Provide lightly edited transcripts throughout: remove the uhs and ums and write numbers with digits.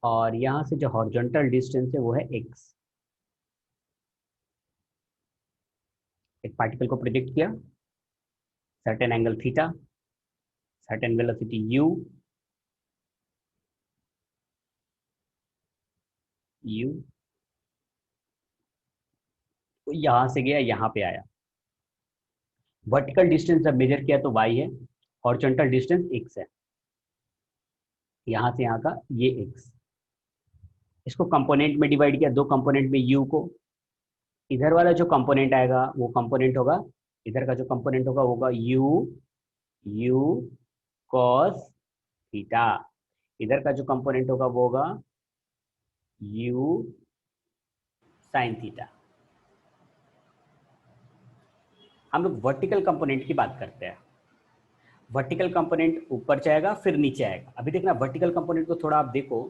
और यहाँ से जो हॉरिजॉन्टल डिस्टेंस है वो है x। एक पार्टिकल को प्रिडिक्ट किया, certain angle theta, certain velocity u यहाँ से गया यहाँ पे आया। वर्टिकल डिस्टेंस जब मेजर किया तो y है, हॉरिजॉन्टल डिस्टेंस x है, यहाँ से यहाँ का ये x। इसको कंपोनेंट में डिवाइड किया, दो कंपोनेंट में u को। इधर वाला जो कंपोनेंट आएगा वो कंपोनेंट होगा, इधर का जो कंपोनेंट होगा वो होगा u cos थीटा, इधर का जो कंपोनेंट होगा वो होगा u sin थीटा। हम लोग वर्टिकल कंपोनेंट की बात करते हैं। वर्टिकल कंपोनेंट ऊपर जाएगा फिर नीचे आएगा। अभी देखना वर्टिकल कंपोनेंट को थोड़ा आप देखो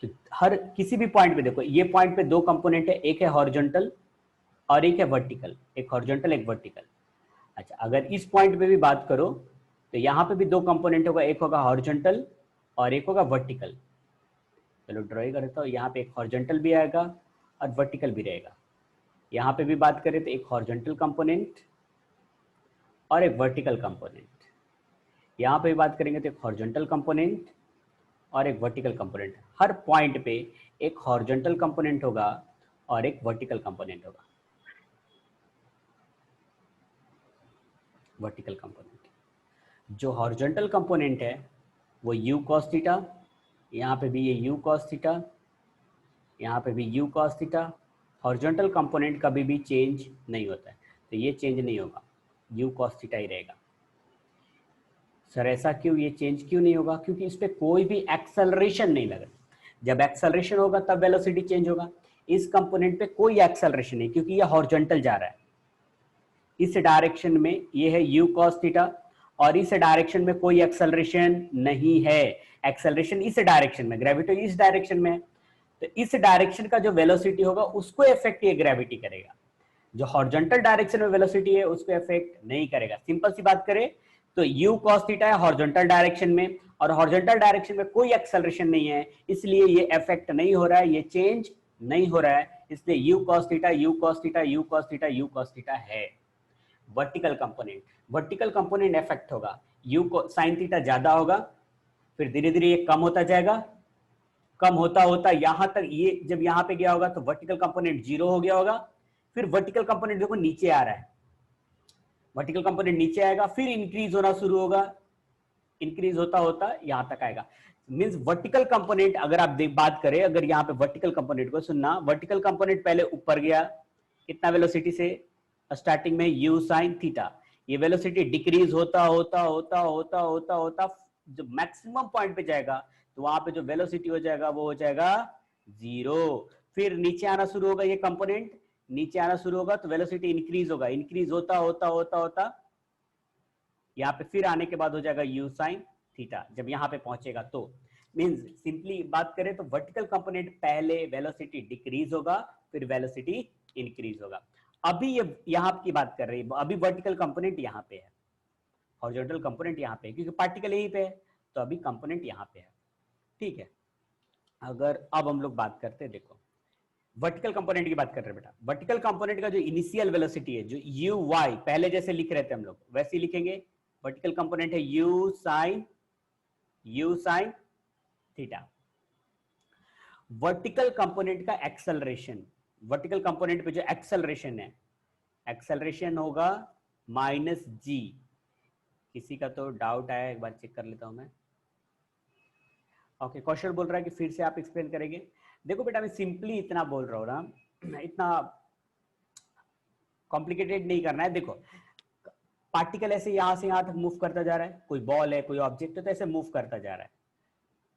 तो हर किसी भी पॉइंट पे देखो, ये पॉइंट पे दो कंपोनेंट है, एक है हॉरिजॉन्टल और एक है वर्टिकल, एक हॉरिजॉन्टल एक वर्टिकल। अच्छा, अगर इस पॉइंट पे भी बात करो तो यहाँ पे भी दो कंपोनेंट होगा, एक होगा हॉरिजॉन्टल और एक होगा वर्टिकल। चलो ड्रॉइंग करता हूँ, यहाँ पे एक हॉरिजॉन्टल भी आएगा और वर्टिकल भी रहेगा। यहाँ पे भी बात करें तो एक हॉरिजॉन्टल कंपोनेंट और एक वर्टिकल कंपोनेंट। यहाँ पे भी बात करेंगे तो एक हॉरिजॉन्टल कंपोनेंट और एक वर्टिकल कंपोनेंट। हर पॉइंट पे एक हॉरिजॉन्टल कंपोनेंट होगा और एक वर्टिकल कंपोनेंट होगा। वर्टिकल कंपोनेंट जो हॉरिजॉन्टल कंपोनेंट है वो u cos थीटा, यहाँ पे भी ये u cos थीटा, यहाँ पे भी u cos theta. Horizontal component कभी भी चेंज नहीं होता है, तो ये चेंज नहीं होगा, u cos थीटा ही रहेगा। सर ऐसा क्यों, ये चेंज क्यों नहीं होगा? क्योंकि इस पे कोई भी एक्सेलरेशन नहीं लगा। जब एक्सेलरेशन होगा तब वेलोसिटी चेंज होगा। इस कंपोनेंट पे कोई एक्सेलरेशन नहीं, क्योंकि ये हॉरिजॉन्टल जा रहा है। इस डायरेक्शन में ये है u cos थीटा और इस डायरेक्शन में कोई एक्सेलरेशन नहीं है। एक्सेलरेशन इस डायरेक्शन में, ग्रेविटी इस डायरेक्शन में है, तो इस डायरेक्शन का जो वेलोसिटी होगा उसको इफेक्ट ये ग्रेविटी करेगा। जो हॉरिजॉन्टल डायरेक्शन में वेलोसिटी है उसको इफेक्ट नहीं करेगा। सिंपल सी बात करें तो u cos थीटा है हॉरिजॉन्टल डायरेक्शन में और हॉरिजॉन्टल डायरेक्शन में कोई एक्सेलरेशन नहीं है, इसलिए ये इफेक्ट नहीं हो रहा है, ये चेंज नहीं हो रहा है, इसलिए u cos theta u cos theta u cos theta u cos theta है। Vertical component, vertical component effect होगा, u sin थीटा ज्यादा होगा, फिर धीरे धीरे ये कम होता जाएगा, कम होता होता यहां तक, ये जब यहां पे गया होगा तो वर्टिकल कंपोनेंट 0 हो गया होगा। फिर वर्टिकल कंपोनेंट देखो नीचे आ रहा है, वर्टिकल कंपोनेंट नीचे आएगा, फिर इंक्रीज होना शुरू होगा, इंक्रीज होता होता यहां तक आएगा। मींस वर्टिकल कंपोनेंट अगर आप बात करें, अगर यहाँ पे वर्टिकल कंपोनेंट को सुनना, वर्टिकल कंपोनेंट पहले ऊपर गया कितना वेलोसिटी से, स्टार्टिंग में u sin थीटा, ये वेलोसिटी डिक्रीज होता होता होता होता होता होता जो मैक्सिमम पॉइंट पे जाएगा तो वहां पे जो वेलोसिटी हो जाएगा वो हो जाएगा 0। फिर नीचे आना शुरू होगा, ये कंपोनेंट नीचे आना शुरू होगा तो वेलोसिटी इंक्रीज होगा, इंक्रीज होता होता होता होता यहाँ पे फिर आने के बाद हो जाएगा u sin थीटा, जब यहाँ पे पहुंचेगा तो। मींस सिंपली बात करें तो वर्टिकल कंपोनेंट पहले वेलोसिटी डिक्रीज होगा फिर वेलोसिटी इंक्रीज होगा। अभी ये यहाँ की बात कर रही है, अभी वर्टिकल कंपोनेंट यहाँ पे है, हॉरिजॉन्टल कंपोनेंट यहाँ पे है, क्योंकि पार्टिकल यहीं पे है तो अभी कंपोनेंट यहाँ पे है। ठीक है, अगर अब हम लोग बात करते हैं, देखो वर्टिकल कंपोनेंट की बात कर रहे हैं बेटा। वर्टिकल कंपोनेंट का जो इनिशियल वेलोसिटी है, जो u y पहले जैसे लिख रहे थे हम लोग वैसे ही लिखेंगे। वर्टिकल कंपोनेंट है u sin theta. Vertical component का एक्सेलरेशन, वर्टिकल कंपोनेंट पे जो एक्सेलरेशन है, एक्सेलरेशन होगा -g। किसी का तो डाउट आया, एक बार चेक कर लेता हूं मैं। ओके, कौशल बोल रहा है कि फिर से आप एक्सप्लेन करेंगे। देखो बेटा मैं सिंपली इतना बोल रहा हूं ना, इतना कॉम्प्लिकेटेड नहीं करना है। देखो पार्टिकल ऐसे यहां से यहां तक मूव करता जा रहा है, कोई बॉल है कोई ऑब्जेक्ट है तो ऐसे मूव करता जा रहा है,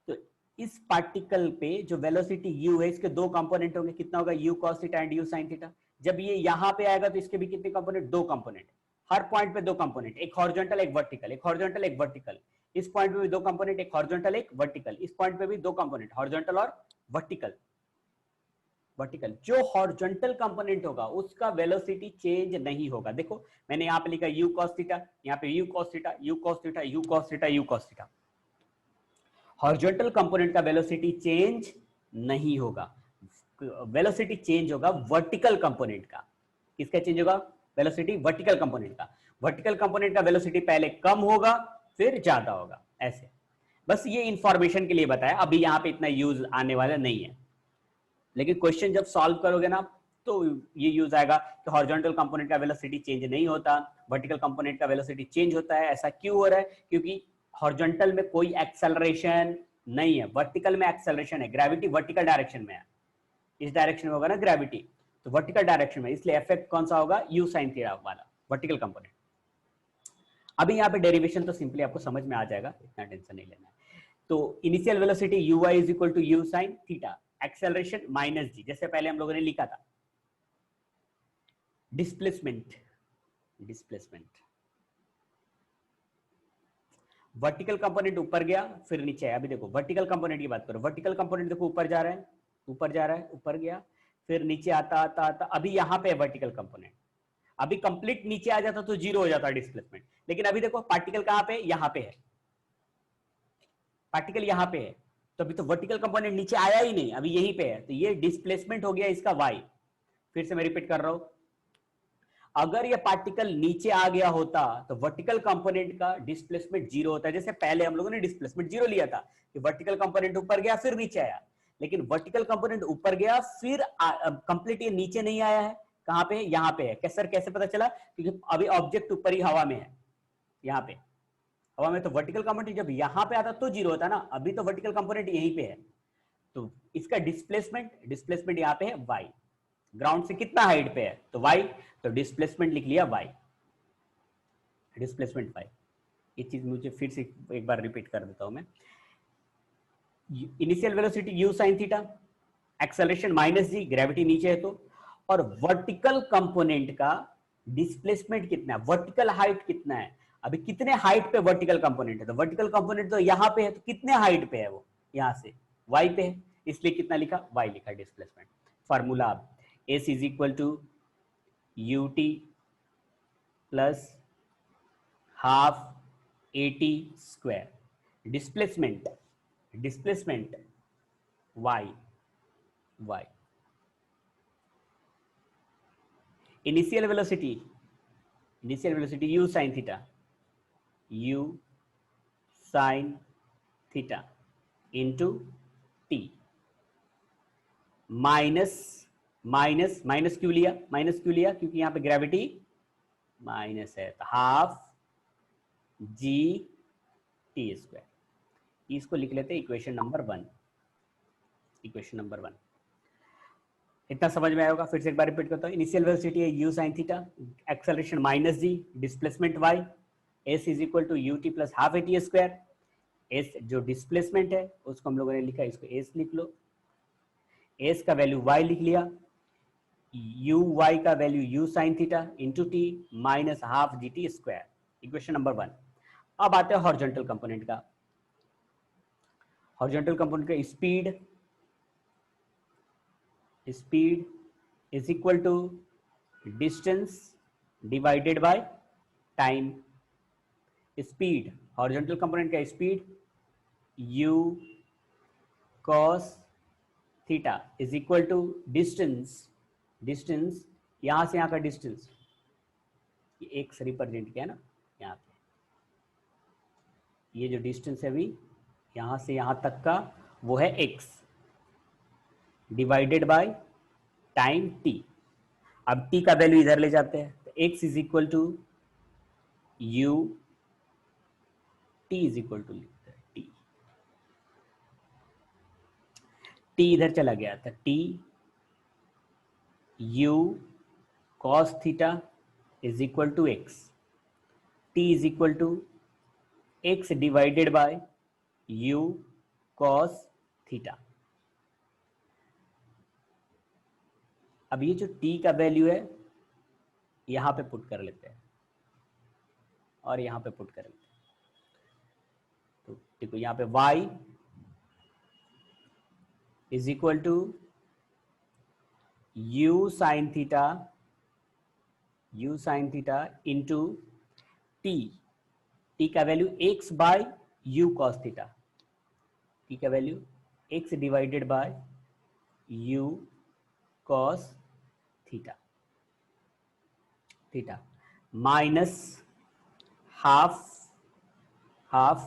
तो इस पार्टिकल पे जो वेलोसिटी u है इसके दो कंपोनेंट होंगे, कितना होगा u cos theta and u sin theta. जब ये यहां पे आएगा तो इसके भी कितने कंपोनेंट, दो कंपोनेंट, हर पॉइंट पे दो कंपोनेंट, एक हॉरिजॉन्टल एक वर्टिकल, एक हॉरिजॉन्टल एक वर्टिकल। इस पॉइंट पे भी दो कंपोनेंट, एक हॉरिजॉन्टल एक वर्टिकल, इस पॉइंट पे भी दो कंपोनेंट हॉरिजॉन्टल और वर्टिकल। वर्टिकल जो हॉरिजॉन्टल कंपोनेंट होगा उसका वेलोसिटी चेंज नहीं होगा। देखो मैंने यहाँ पे लिखा u cos थीटा, यहाँ पे u cos theta u cos theta u cos theta u cos theta. Horizontal component का वेलोसिटी चेंज नहीं होगा, वेलोसिटी चेंज होगा वर्टिकल कंपोनेंट का। किसका चेंज होगा? वेलोसिटी वर्टिकल कंपोनेंट का। वर्टिकल कंपोनेंट का वेलोसिटी पहले कम होगा फिर ज्यादा होगा, ऐसे। बस ये इंफॉर्मेशन के लिए बताया, अभी यहाँ पे इतना यूज आने वाला नहीं है, लेकिन क्वेश्चन जब सॉल्व करोगे ना तो ये यूज आएगा कि हॉरिजॉन्टल कंपोनेंट का वेलोसिटी चेंज नहीं होता, वर्टिकल कंपोनेंट का वेलोसिटी चेंज होता है। ऐसा क्यों हो रहा है? क्योंकि हॉरिजॉन्टल में कोई एक्सेलरेशन नहीं है, वर्टिकल में एक्सेलरेशन है, ग्रेविटी वर्टिकल डायरेक्शन में है, इस डायरेक्शन में होगा ना ग्रेविटी, तो वर्टिकल डायरेक्शन में, इसलिए इफेक्ट कौन सा होगा? यू साइन थीटा वाला, वर्टिकल कंपोनेंट। अभी यहाँ पे डेरिवेशन तो सिंपली आपको समझ में आ जाएगा, इतना टेंशन नहीं लेना है। तो initial velocity u y is equal to u sine theta, acceleration minus g, जैसे पहले हम लोगों ने लिखा था। डिस्प्लेसमेंट, डिस्प्लेसमेंट वर्टिकल कंपोनेंट ऊपर गया फिर नीचे आया। अभी देखो वर्टिकल कंपोनेंट की बात करो, वर्टिकल कंपोनेंट देखो ऊपर जा रहा है, ऊपर जा रहा है, ऊपर गया फिर नीचे आता आता आता, अभी यहाँ पे है वर्टिकल कंपोनेंट। अभी कंप्लीट नीचे आ जाता तो जीरो हो जाता डिस्प्लेसमेंट, लेकिन अभी देखो पार्टिकल कहाँ पे? यहाँ पे है, पार्टिकल यहाँ पे है, तो अभी तो वर्टिकल कंपोनेंट नीचे आया ही नहीं, अभी यहीं पे है, तो ये डिस्प्लेसमेंट हो गया इसका वाई। फिर से मैं रिपीट कर रहा हूं, अगर ये पार्टिकल नीचे आ गया होता तो वर्टिकल कंपोनेंट का डिस्प्लेसमेंट जीरो होता है, जैसे पहले हम लोगों ने डिस्प्लेसमेंट जीरो लिया था कि वर्टिकल कंपोनेंट ऊपर गया फिर नीचे आया, लेकिन वर्टिकल कंपोनेंट ऊपर गया फिर कंप्लीट ये नीचे नहीं आया है। कहां पे? यहाँ पे है। सर कैसे पता चला? क्योंकि अभी ऑब्जेक्ट ऊपर ही हवा में है, यहाँ पे हवा में, तो वर्टिकल कंपोनेंट जब यहाँ पे आता तो जीरो होता ना, अभी तो वर्टिकल कंपोनेंट यहीं पे है, तो इसका डिस्प्लेसमेंट, डिस्प्लेसमेंट यहाँ पे है वाई, ग्राउंड से कितना हाइट पे है? तो वाई, तो डिस्प्लेसमेंट लिख लिया वाई, डिस्प्लेसमेंट वाई। ये चीज मुझे फिर से एक बार रिपीट कर देता हूं मैं। Initial velocity u sine theta, acceleration minus g, gravity नीचे है तो, और वर्टिकल कंपोनेंट का डिस्प्लेसमेंट कितना है, वर्टिकल हाइट कितना है। अभी कितने हाइट पे वर्टिकल कंपोनेंट है? तो वर्टिकल कंपोनेंट तो यहाँ पे है, तो कितने हाइट पे है वो? यहाँ से वाई पे है, इसलिए कितना लिखा? वाई लिखा displacement. Formula s is equal to u t plus half a t square, displacement, displacement y, y. Initial velocity, initial velocity u sine theta, u sine theta into t, minus, minus, minus क्यों लिया? Minus क्यों लिया? क्योंकि यहां पे gravity minus है, तो half g t square. इसको लिख लेते हैं इक्वेशन नंबर 1, इक्वेशन नंबर 1। इतना समझ में आएगा? फिर से एक बार रिपीट करता हूं, इनिशियल वेलोसिटी है u sine theta, acceleration minus g, displacement y, s is equal to u t plus half a t square. S जो डिस्प्लेसमेंट है उसको हम लोगों ने लिखा, इसको एस लिख लो, एस का वैल्यू वाई लिख लिया, यू वाई का value u sine theta into t minus half g t square, equation number 1। अब आते हैं हॉरिजॉन्टल कंपोनेंट का। हॉरिजॉन्टल कंपोनेंट का speed, speed is equal to distance divided by time. Speed, horizontal component का speed u cos theta is equal to distance, distance यहां से यहां का डिस्टेंस, ये एक्स रिप्रेजेंट किया ना यहाँ पे, ये जो डिस्टेंस है अभी यहां से यहां तक का वो है x, divided by time t। अब t का वैल्यू इधर ले जाते हैं, तो x is equal to u, t is equal to लिखते हैं t, t इधर चला गया था, t u cos theta is equal to x, t is equal to x divided by u cos theta. अब ये जो t का वैल्यू है यहां पे पुट कर लेते हैं और यहां पे पुट कर लेते हैं, तो देखो यहां पे y is equal to u sine theta, u sine theta into t, t का value x by u cos theta, t का value x divided by u cos theta theta minus half half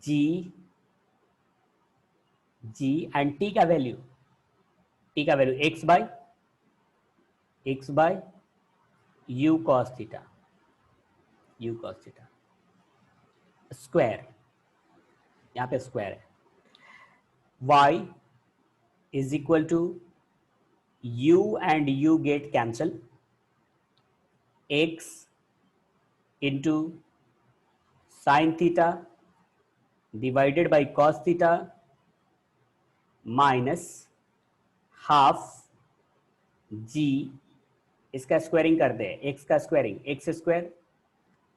g g and t का value x by u cos theta square, यहाँ पे square है, y is equal to u and u get cancel, x into sine theta divided by cos theta minus half g, इसका squaring करते हैं, x का squaring x square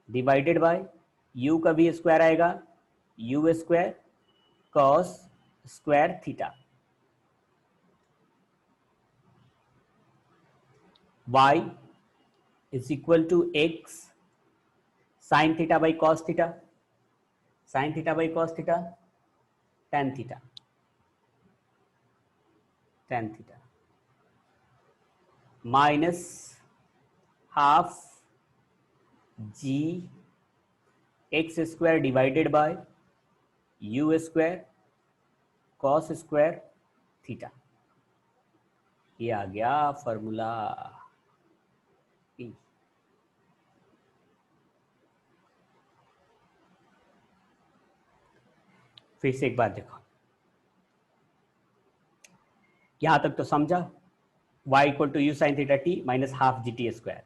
divided by u का भी square आएगा u square cos square theta, y is equal to x sine theta by cos theta tan theta minus half g x square divided by u square cos square theta. ये आ गया formula. फिर से एक बार देखो, यहां तक तो समझा, y equal to u sine theta t minus half g t square.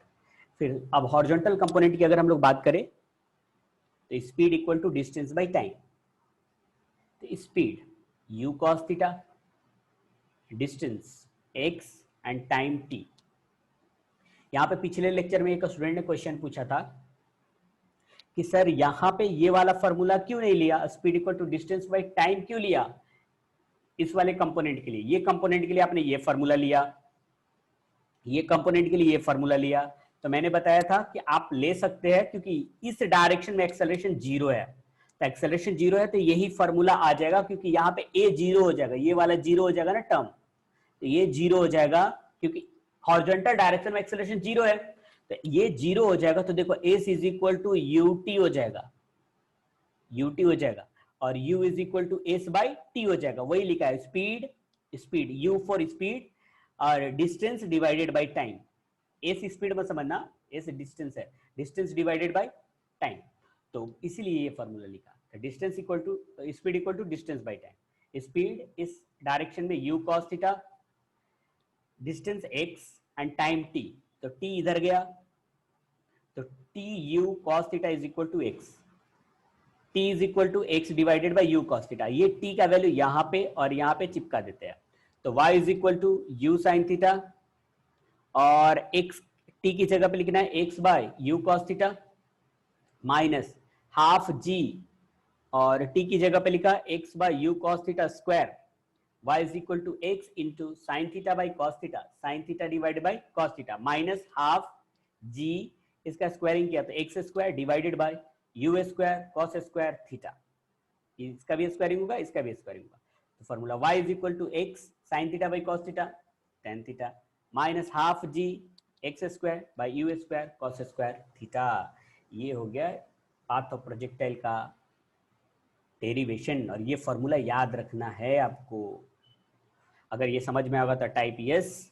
फिर अब हॉरिजॉन्टल कंपोनेंट की अगर हम लोग बात करें तो speed equal to distance by time, तो speed u cos theta, distance x and time t। यहाँ पे पिछले लेक्चर में एक स्टूडेंट ने क्वेश्चन पूछा था कि सर यहाँ पे ये वाला फॉर्मूला क्यों नहीं लिया, speed equal to distance by time क्यों लिया इस वाले कंपोनेंट के लिए, ये कंपोनेंट के लिए आपने ये फॉर्मूला लिया, ये कंपोनेंट के लिए ये फॉर्मूला लिया। तो मैंने बताया था कि आप ले सकते हैं क्योंकि इस डायरेक्शन में एक्सेलरेशन जीरो है, तो एक्सेलरेशन जीरो है तो यही फॉर्मूला आ जाएगा, क्योंकि यहाँ पे ए जीरो हो जाएगा, ये वाला जीरो हो जाएगा ना टर्म, तो ये जीरो हो जाएगा क्योंकि हॉरिजॉन्टल डायरेक्शन में एक्सेलरेशन जीरो है, तो ये जीरो हो जाएगा। तो देखो S is equal to u t हो जाएगा, यूटी हो जाएगा, और u is equal to S by T हो जाएगा। वही लिखा है, स्पीड u फॉर स्पीड और distance divided by time. S speed में समझना, एस डिस्टेंस है, डिस्टेंस डिवाइडेड बाई टाइम, तो इसीलिए ये फॉर्मूला लिखा, distance equal to speed equal to distance by time. Speed इस डायरेक्शन में u cos theta, distance x and time t, तो t इधर गया तो t u cos theta is equal to x, t is equal to x divided by u cos theta. ये t का value यहाँ पे और यहाँ पे चिपका देते हैं, तो y is equal to u sine theta और x t की जगह पे लिखना है x by u cos theta minus half g और t की जगह पे लिखा x by u cos theta square, y is equal to x into sine theta by cos theta, sine theta divided by cos theta minus half g, इसका squaring किया तो x square divided by u square cos square theta, इसका भी squaring होगा, इसका भी squaring होगा। तो formula y is equal to x sine theta by cos theta tan theta minus half g x square by u square cos square theta. ये हो गया पाथ ऑफ प्रोजेक्टाइल का डेरिवेशन, और ये फॉर्मूला याद रखना है आपको। अगर ये समझ में आएगा तो टाइप यस,